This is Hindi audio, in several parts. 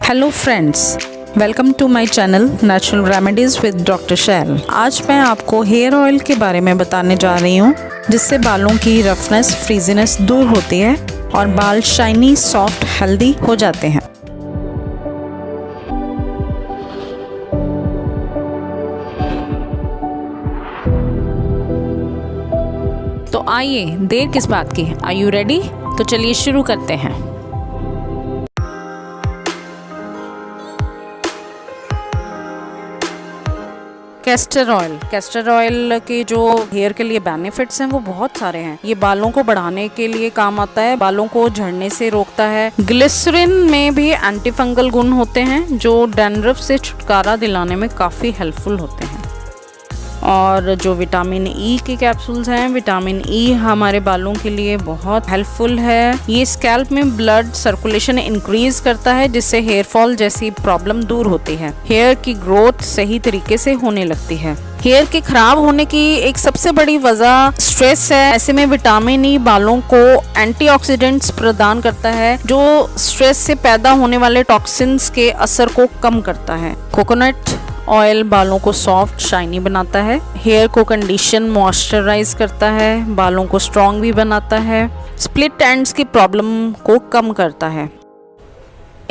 Hello friends, welcome to my channel natural remedies with doctor Shail. आज मैं आपको हेयर ऑयल के बारे में बताने जा रही हूँ जिससे बालों की रफनेस, फ्रीजीनेस दूर होती है और बाल शाइनी, सॉफ्ट, हेल्दी हो जाते हैं। तो आइए, देर किस बात की, आर यू रेडी? तो चलिए शुरू करते हैं। कैस्टर ऑयल के जो हेयर के लिए बेनिफिट्स हैं वो बहुत सारे हैं। ये बालों को बढ़ाने के लिए काम आता है, बालों को झड़ने से रोकता है। ग्लिसरीन में भी एंटी फंगल गुण होते हैं जो डैंड्रफ से छुटकारा दिलाने में काफ़ी हेल्पफुल होते हैं। और जो विटामिन ई के कैप्सूल्स हैं, विटामिन ई हमारे बालों के लिए बहुत हेल्पफुल है। ये स्कैल्प में ब्लड सर्कुलेशन इंक्रीज करता है जिससे हेयर फॉल जैसी प्रॉब्लम दूर होती है। हेयर की ग्रोथ सही तरीके से होने लगती है। हेयर के खराब होने की एक सबसे बड़ी वजह स्ट्रेस है। ऐसे में विटामिन ई बालों को एंटीऑक्सीडेंट्स प्रदान करता है जो स्ट्रेस से पैदा होने वाले टॉक्सिन्स के असर को कम करता है। कोकोनट ऑयल बालों को सॉफ्ट, शाइनी बनाता है। हेयर को कंडीशन, मॉइस्चराइज करता है। बालों को स्ट्रॉन्ग भी बनाता है। स्प्लिट एंड्स की प्रॉब्लम को कम करता है।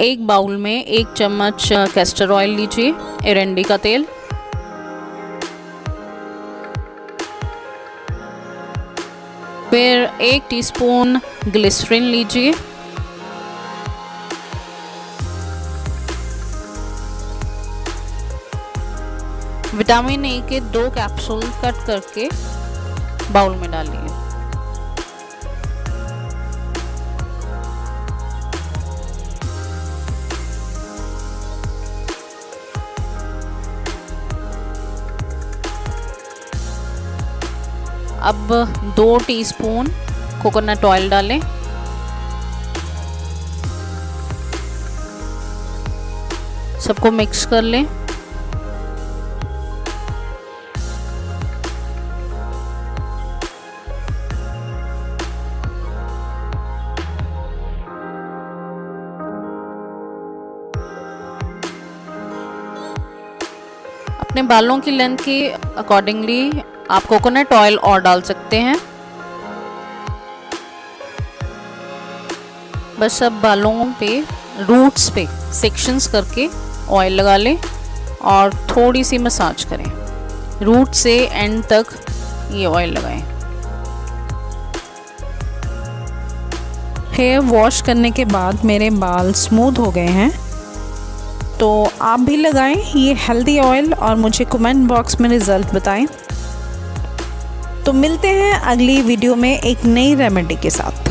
एक बाउल में 1 चम्मच कैस्टर ऑयल लीजिए, एरंडी का तेल, फिर 1 टीस्पून ग्लिसरीन लीजिए, विटामिन ए के 2 कैप्सूल कट करके बाउल में डालिए। अब 2 टीस्पून कोकोनट ऑयल डालें। सबको मिक्स कर लें। अपने बालों की लेंथ के अकॉर्डिंगली आप कोकोनट ऑयल और डाल सकते हैं। बस अब बालों पे, रूट्स पे सेक्शंस करके ऑयल लगा लें और थोड़ी सी मसाज करें। रूट से एंड तक ये ऑयल लगाएं। हेयर वॉश करने के बाद मेरे बाल स्मूथ हो गए हैं, तो आप भी लगाएं ये हेल्दी ऑयल और मुझे कमेंट बॉक्स में रिज़ल्ट बताएं। तो मिलते हैं अगली वीडियो में एक नई रेमेडी के साथ।